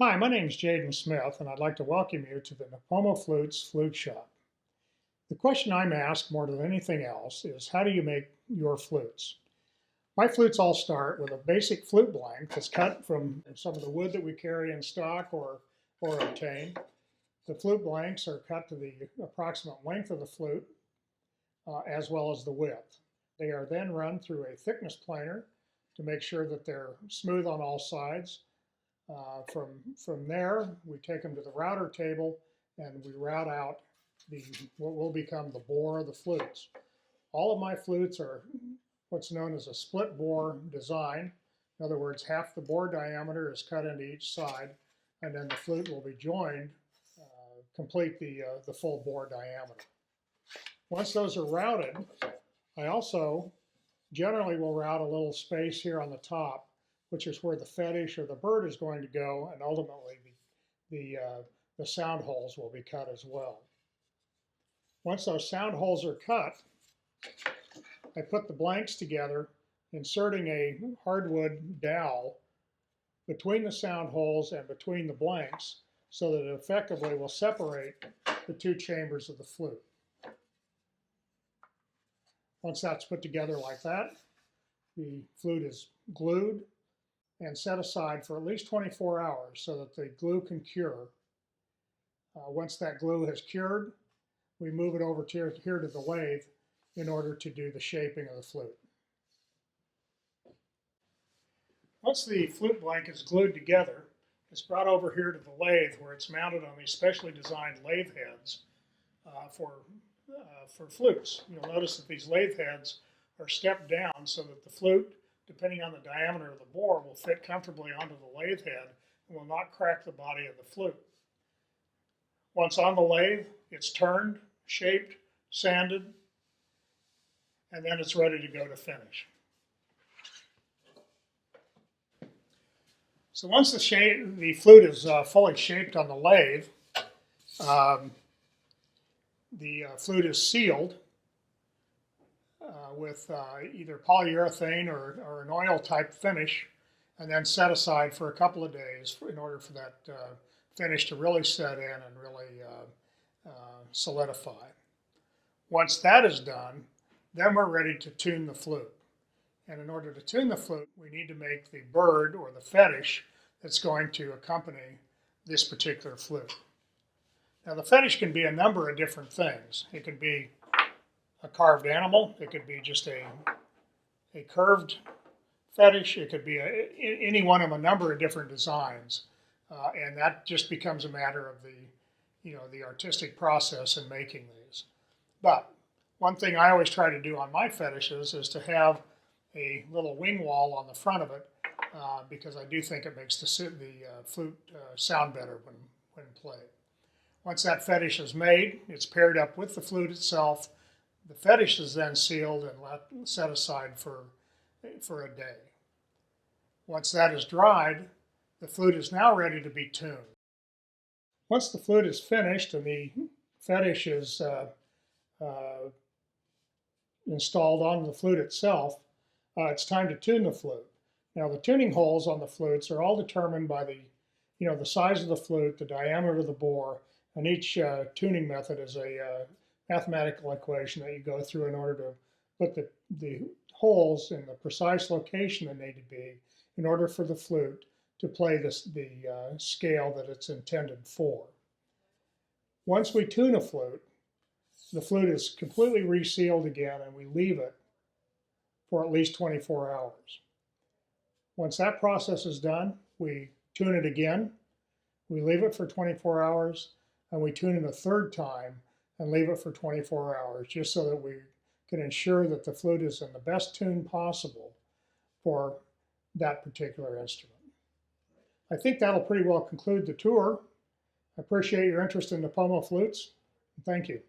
Hi, my name is Jaden Smith, and I'd like to welcome you to the Nipomo Flutes Flute Shop. The question I'm asked more than anything else is, how do you make your flutes? My flutes all start with a basic flute blank that's cut from some of the wood that we carry in stock or obtain. The flute blanks are cut to the approximate length of the flute, as well as the width. They are then run through a thickness planer to make sure that they're smooth on all sides. From there, we take them to the router table and we route out what will become the bore of the flutes. All of my flutes are what's known as a split bore design. In other words, half the bore diameter is cut into each side, and then the flute will be joined, complete the full bore diameter. Once those are routed, I also generally will route a little space here on the top, which is where the fetish or the bird is going to go, and ultimately the sound holes will be cut as well. Once those sound holes are cut, I put the blanks together, inserting a hardwood dowel between the sound holes and between the blanks so that it effectively will separate the two chambers of the flute. Once that's put together like that, the flute is glued and set aside for at least 24 hours so that the glue can cure. Once that glue has cured, we move it over here to the lathe in order to do the shaping of the flute. Once the flute blank is glued together, it's brought over here to the lathe where it's mounted on these specially designed lathe heads for flutes. You'll notice that these lathe heads are stepped down so that the flute, depending on the diameter of the bore, will fit comfortably onto the lathe head and will not crack the body of the flute. Once on the lathe, it's turned, shaped, sanded, and then it's ready to go to finish. So once the flute is fully shaped on the lathe, the flute is sealed with either polyurethane or an oil type finish, and then set aside for a couple of days in order for that finish to really set in and really solidify. Once that is done, then we're ready to tune the flute. And in order to tune the flute, we need to make the bird or the fetish that's going to accompany this particular flute. Now, the fetish can be a number of different things. It could be a carved animal. It could be just a curved fetish. It could be any one of a number of different designs. And that just becomes a matter of the artistic process in making these. But one thing I always try to do on my fetishes is to have a little wing wall on the front of it because I do think it makes the flute sound better when played. Once that fetish is made, it's paired up with the flute itself. The fetish is then sealed and set aside for a day. Once that is dried, the flute is now ready to be tuned. Once the flute is finished and the fetish is installed on the flute itself, it's time to tune the flute. Now, the tuning holes on the flutes are all determined by the size of the flute, the diameter of the bore, and each tuning method is a mathematical equation that you go through in order to put the holes in the precise location they need to be in order for the flute to play the scale that it's intended for. Once we tune a flute, the flute is completely resealed again and we leave it for at least 24 hours. Once that process is done, we tune it again, we leave it for 24 hours, and we tune it a third time and leave it for 24 hours just so that we can ensure that the flute is in the best tune possible for that particular instrument. I think that'll pretty well conclude the tour. I appreciate your interest in Nipomo flutes. Thank you.